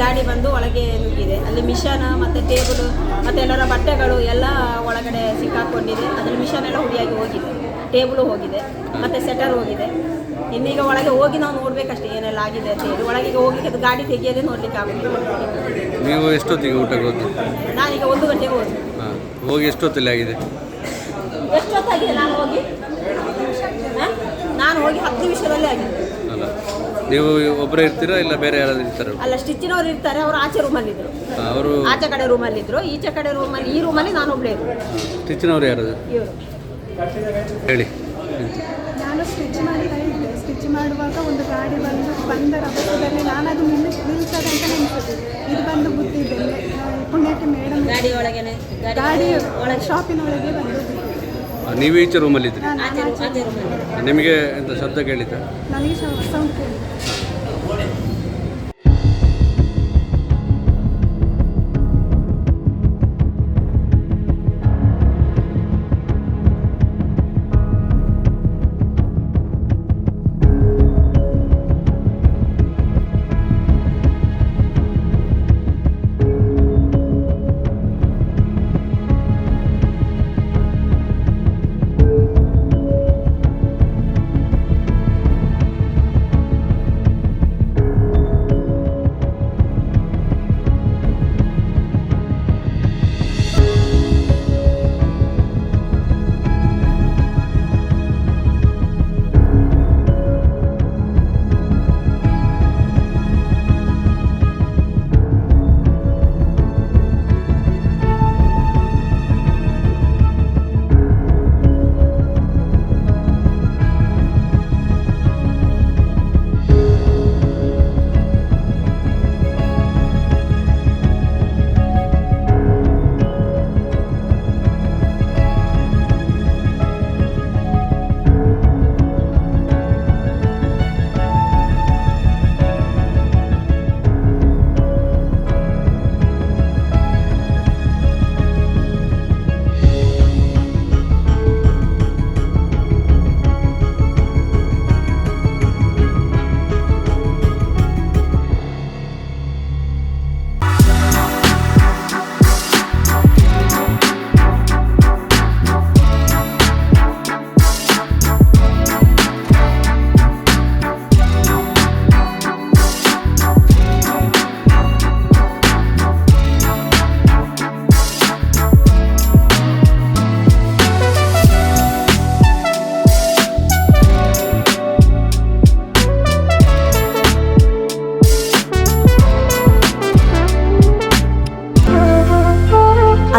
ಗಾಡಿ ಬಂದು ಒಳಗೆ ನುಗ್ಗಿದೆ. ಅಲ್ಲಿ ಮಿಷನ್ ಮತ್ತು ಟೇಬಲು ಮತ್ತು ಎಲ್ಲರ ಬಟ್ಟೆಗಳು ಎಲ್ಲ ಒಳಗಡೆ ಸಿಕ್ಕಾಕೊಂಡಿದೆ. ಅದರಲ್ಲಿ ಮಿಷನ್ ಎಲ್ಲ ಹುಡಿಯಾಗಿ ಹೋಗಿದೆ, ಟೇಬಲು ಹೋಗಿದೆ ಮತ್ತು ಸೆಟರ್ ಹೋಗಿದೆ. ಇನ್ನೀಗ ಒಳಗೆ ಹೋಗಿ ನಾವು ನೋಡಬೇಕಷ್ಟೇ ಏನೆಲ್ಲ ಆಗಿದೆ ಅಂತ ಹೇಳಿ. ಒಳಗೆ ಹೋಗ್ಲಿಕ್ಕೆ ಅದು ಗಾಡಿ ತೆಗಿಯೋದೇ ನೋಡ್ಲಿಕ್ಕೆ ಆಗೋದಿಲ್ಲ. ನೀವು ಎಷ್ಟೊತ್ತಿಗೆ ಊಟಕ್ಕೆ ಹೋದ್ದು? ನಾನೀಗ 1 ಗಂಟೆಗೆ ಹೋದೆ. ಹೋಗಿ ಎಷ್ಟೊತ್ತಲ್ಲಿ ಆಗಿದೆ? ಎಷ್ಟೊತ್ತಾಗಿದೆ ನಾನು ಹೋಗಿ 10 ನಿಮಿಷದಲ್ಲೇ ಆಗಿದೆ. ಅಲ್ಲ, ನೀವು ಒಬ್ಬರೇ ಇರ್ತೀರಾ ಇಲ್ಲ ಬೇರೆ ಯಾರಾದ್ರೂ ಇರ್ತಾರೆ? ಅಲ್ಲ, ಸ್ಟಿಚ್ಚಿನವ್ರು ಇರ್ತಾರೆ. ಅವರು ಆಚೆ ರೂಮಲ್ಲಿದ್ದರು, ಅವರು ಆಚೆ ಕಡೆ ರೂಮಲ್ಲಿದ್ದರು. ಈಚೆ ಕಡೆ ರೂಮಲ್ಲಿ, ಈ ರೂಮಲ್ಲಿ ನಾನು ಒಬ್ಬಳೇ ಇದ್ದರು. ಸ್ಟಿಚ್ಚಿನವ್ರು ಯಾರು? ಇವರು. ಹೇಳಿ. ನಾನು ಸ್ಟಿಚ್ ಮಾಡ್ತಾ ಇದ್ದೆ. ಸ್ಟಿಚ್ ಮಾಡುವಾಗ ಒಂದು ಗಾಡಿ ಬಂದ ರಭಸದಲ್ಲಿ ನಾನು ಅದು ನಿಲ್ಲಿಸೋದು ಅಂತ ನೆನೆಸಿದೆ. ಇದು ಬಂದು ಬುದ್ಧಿದ್ದೆ ಪುಣ್ಯಕ್ಕೆ ಮೇಡಮ್ ಗಾಡಿ ಒಳಗೇನೆ, ಗಾಡಿ ಒಳಗೆ ಶಾಪಿನೊಳಗೆ ಬಂದು ನೀವು ಈಚೆ ರೂಮಲ್ಲಿದ್ರಿ? ನಿಮಗೆ ಎಂತ ಶಬ್ದ ಕೇಳಿದ್ದ? ನನಗೆ ಸೌಂಡ್ ಕೇಳಿ.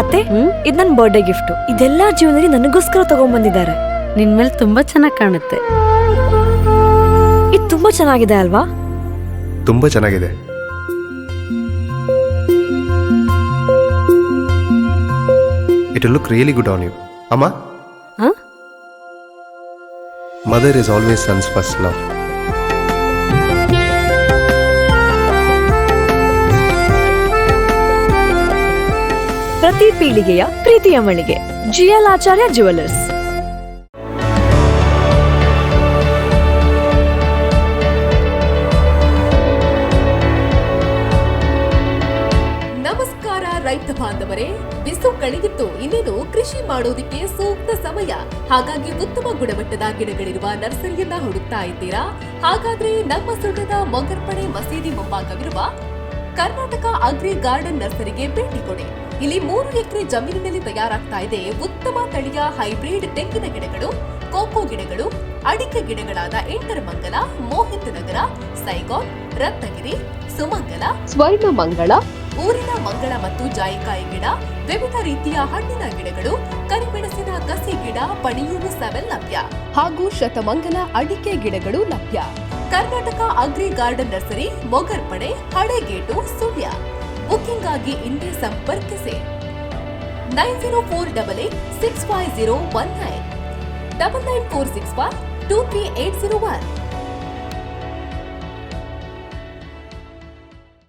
ಅತ್ತೆ, ಇದು ನನ್ನ ಬರ್ಡೇ ಗಿಫ್ಟ್. ಇದೆಲ್ಲ ಜೀವನದಲ್ಲಿ ನನಗೋಸ್ಕರ ತಗೊಂಡ್ಬಂದಿದ್ದಾರೆ. ನಿನ್ ಮೇಲೆ ತುಂಬಾ ಚೆನ್ನಾಗಿ ಕಾಣುತ್ತೆ. ಇದು ತುಂಬಾ ಚೆನ್ನಾಗಿದೆ ಅಲ್ವಾ? ತುಂಬಾ ಚೆನ್ನಾಗಿದೆ. It will look really good on you. Amma? Huh? Mother is always son's first love. ಪ್ರತಿ ಪೀಳಿಗೆಯ ಪ್ರೀತಿಯ ಮಳಿಗೆ ಜಿಎಲ್ ಆಚಾರ್ಯ ಜ್ಯುವೆಲರ್ಸ್. ನಮಸ್ಕಾರ ರೈತ ಬಾಂಧವರೇ, ಬಿಸು ಕಳೆದಿತ್ತು. ಇನ್ನೇನು ಕೃಷಿ ಮಾಡೋದಕ್ಕೆ ಸೂಕ್ತ ಸಮಯ. ಹಾಗಾಗಿ ಉತ್ತಮ ಗುಣಮಟ್ಟದ ಗಿಡಗಳಿರುವ ನರ್ಸರಿಯನ್ನ ಹುಡುಕ್ತಾ ಇದ್ದೀರಾ? ಹಾಗಾದ್ರೆ ನಮ್ಮ ಸುಳ್ಳದ ಮೊಗರ್ಪಣೆ ಮಸೀದಿ ಮುಂಭಾಗವಿರುವ ಕರ್ನಾಟಕ ಅಗ್ರಿ ಗಾರ್ಡನ್ ನರ್ಸರಿಗೆ ಭೇಟಿ ಕೊಡಿ. ಇಲ್ಲಿ 3 ಎಕರೆ ಜಮೀನಿನಲ್ಲಿ ತಯಾರಾಗ್ತಾ ಇದೆ ಉತ್ತಮ ತಳಿಯ ಹೈಬ್ರಿಡ್ ತೆಂಗಿನ ಗಿಡಗಳು, ಕೋಕೋ ಗಿಡಗಳು, ಅಡಿಕೆ ಗಿಡಗಳಾದ ಇಂಟರ್ಮಂಗಲ, ಮೋಹಿತ್ ನಗರ, ಸೈಗಾನ್, ರತ್ನಗಿರಿ, ಸುಮಂಗಲ, ಸ್ವರ್ಣ ಮಂಗಳ, ಊರಿನ ಮಂಗಳ ಮತ್ತು ಜಾಯಿಕಾಯಿ ಗಿಡ, ವಿವಿಧ ರೀತಿಯ ಹಣ್ಣಿನ ಗಿಡಗಳು, ಕರಿಮೆಣಸಿನ ಕಸಿ ಗಿಡ, ಪಣಿಯೂರು 7 ಲಭ್ಯ ಹಾಗೂ ಶತಮಂಗಲ ಅಡಿಕೆ ಗಿಡಗಳು ಲಭ್ಯ. Karnataka agri garden nursery, Mogarpane, Halegate, Sullia. Booking ಆಗಿ ಇಂದೇ ಸಂಪರ್ಕಿಸಿ 9048865019 99461 23801.